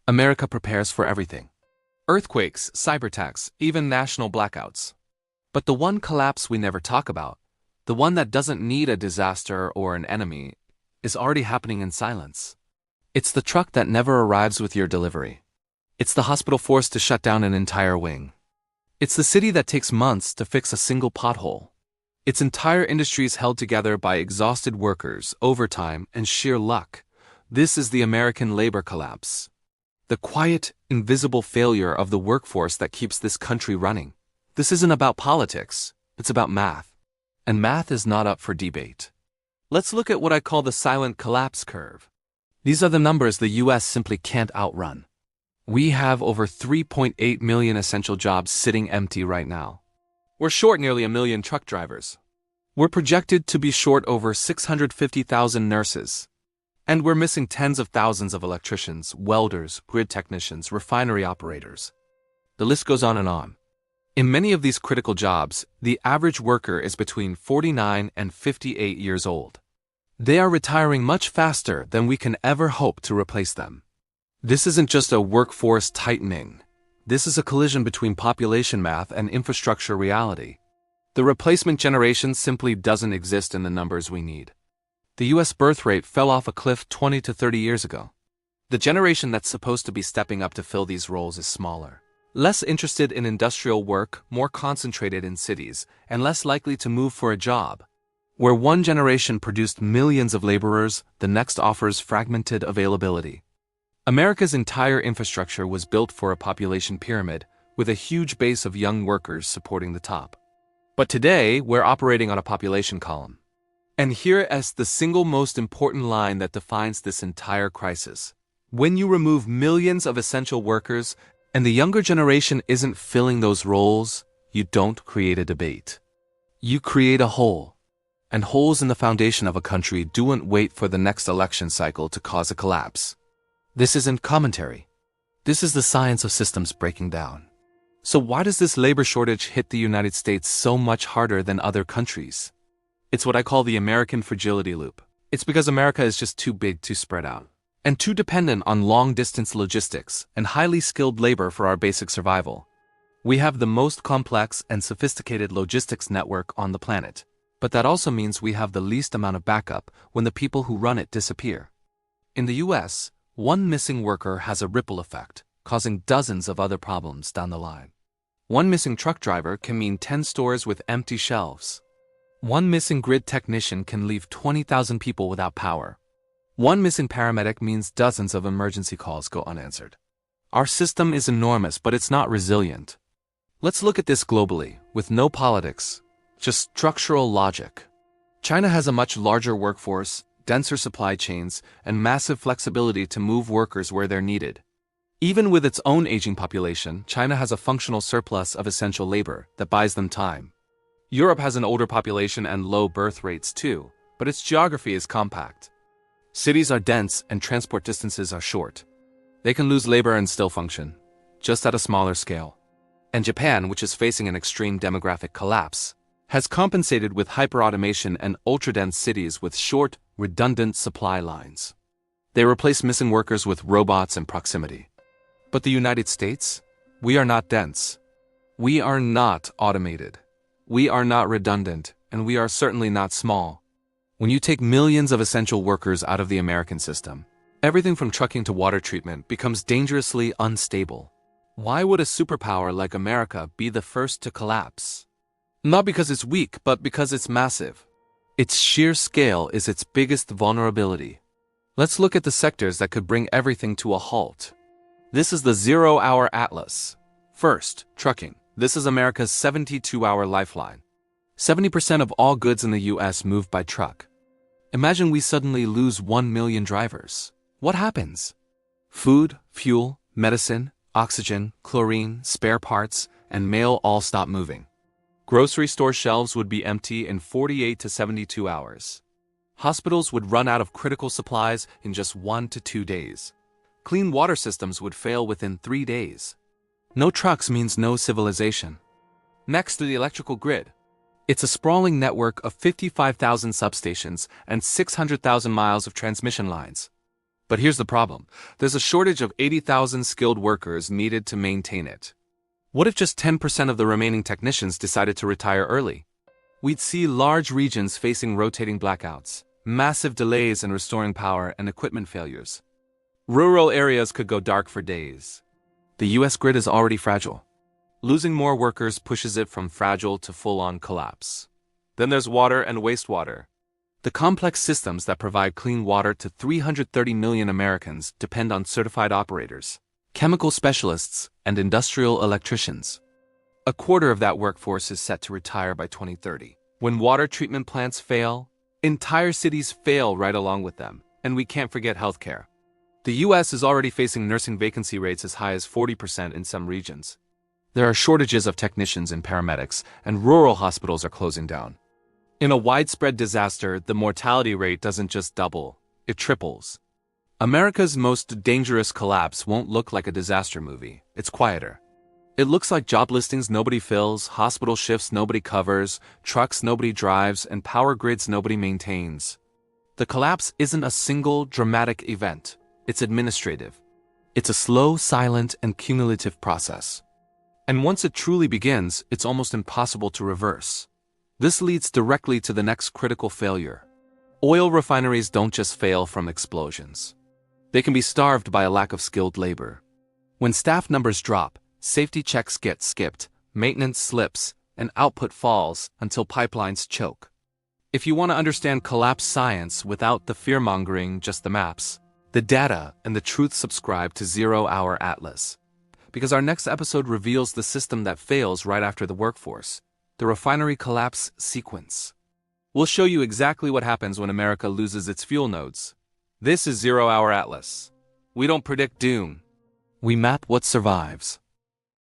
America prepares for everything. Earthquakes, cyber attacks, even national blackouts. But the one collapse we never talk about, the one that doesn't need a disaster or an enemy, is already happening in silence. It's the truck that never arrives with your delivery. It's the hospital forced to shut down an entire wing. It's the city that takes months to fix a single pothole. Its entire industries held together by exhausted workers, overtime, and sheer luck. This is the American labor collapse. The quiet, invisible failure of the workforce that keeps this country running. This isn't about politics, it's about math. And math is not up for debate. Let's look at what I call the silent collapse curve. These are the numbers the US simply can't outrun. We have over 3.8 million essential jobs sitting empty right now. We're short nearly 1 million truck drivers. We're projected to be short over 650,000 nurses. And we're missing tens of thousands of electricians, welders, grid technicians, refinery operators. The list goes on and on. In many of these critical jobs, the average worker is between 49 and 58 years old. They are retiring much faster than we can ever hope to replace them. This isn't just a workforce tightening. This is a collision between population math and infrastructure reality. The replacement generation simply doesn't exist in the numbers we need. The US birth rate fell off a cliff 20 to 30 years ago. The generation that's supposed to be stepping up to fill these roles is smaller. Less interested in industrial work, more concentrated in cities, and less likely to move for a job. Where one generation produced millions of laborers, the next offers fragmented availability. America's entire infrastructure was built for a population pyramid, with a huge base of young workers supporting the top. But today, we're operating on a population column. And here is the single most important line that defines this entire crisis. When you remove millions of essential workers, and the younger generation isn't filling those roles, you don't create a debate. You create a hole. And holes in the foundation of a country don't wait for the next election cycle to cause a collapse. This isn't commentary. This is the science of systems breaking down. So why does this labor shortage hit the United States so much harder than other countries? It's what I call the American fragility loop. It's because America is just too big to spread out, and too dependent on long-distance logistics and highly skilled labor for our basic survival. We have the most complex and sophisticated logistics network on the planet, but that also means we have the least amount of backup when the people who run it disappear. In the US, one missing worker has a ripple effect, causing dozens of other problems down the line. One missing truck driver can mean 10 stores with empty shelves. One missing grid technician can leave 20,000 people without power. One missing paramedic means dozens of emergency calls go unanswered. Our system is enormous, but it's not resilient. Let's look at this globally, with no politics, just structural logic. China has a much larger workforce, denser supply chains, and massive flexibility to move workers where they're needed. Even with its own aging population, China has a functional surplus of essential labor that buys them time. Europe has an older population and low birth rates too, but its geography is compact. Cities are dense and transport distances are short. They can lose labor and still function, just at a smaller scale. And Japan, which is facing an extreme demographic collapse, has compensated with hyper-automation and ultra-dense cities with short, redundant supply lines. They replace missing workers with robots and proximity. But the United States? We are not dense. We are not automated. We are not redundant, and we are certainly not small. When you take millions of essential workers out of the American system, everything from trucking to water treatment becomes dangerously unstable. Why would a superpower like America be the first to collapse? Not because it's weak, but because it's massive. Its sheer scale is its biggest vulnerability. Let's look at the sectors that could bring everything to a halt. This is the 0-hour atlas. First, trucking. This is America's 72-hour lifeline. 70% of all goods in the US move by truck. Imagine we suddenly lose 1 million drivers. What happens? Food, fuel, medicine, oxygen, chlorine, spare parts, and mail all stop moving. Grocery store shelves would be empty in 48 to 72 hours. Hospitals would run out of critical supplies in just 1 to 2 days. Clean water systems would fail within 3 days. No trucks means no civilization. Next to the electrical grid. It's a sprawling network of 55,000 substations and 600,000 miles of transmission lines. But here's the problem. There's a shortage of 80,000 skilled workers needed to maintain it. What if just 10% of the remaining technicians decided to retire early? We'd see large regions facing rotating blackouts, massive delays in restoring power, and equipment failures. Rural areas could go dark for days. The US grid is already fragile. Losing more workers pushes it from fragile to full-on collapse. Then there's water and wastewater. The complex systems that provide clean water to 330 million Americans depend on certified operators, chemical specialists, and industrial electricians. A quarter of that workforce is set to retire by 2030. When water treatment plants fail, entire cities fail right along with them, and we can't forget healthcare. The US is already facing nursing vacancy rates as high as 40% in some regions. There are shortages of technicians and paramedics, and rural hospitals are closing down. In a widespread disaster, the mortality rate doesn't just double, it triples. America's most dangerous collapse won't look like a disaster movie. It's quieter. It looks like job listings nobody fills, hospital shifts nobody covers, trucks nobody drives, and power grids nobody maintains. The collapse isn't a single dramatic event. It's administrative. It's a slow, silent, and cumulative process. And once it truly begins, it's almost impossible to reverse. This leads directly to the next critical failure. Oil refineries don't just fail from explosions. They can be starved by a lack of skilled labor. When staff numbers drop, safety checks get skipped, maintenance slips, and output falls until pipelines choke. If you want to understand collapse science without the fear-mongering, just the maps, the data, and the truth, subscribe to 0 Hour Atlas. Because our next episode reveals the system that fails right after the workforce, the refinery collapse sequence. We'll show you exactly what happens when America loses its fuel nodes. This is 0 Hour Atlas. We don't predict doom. We map what survives.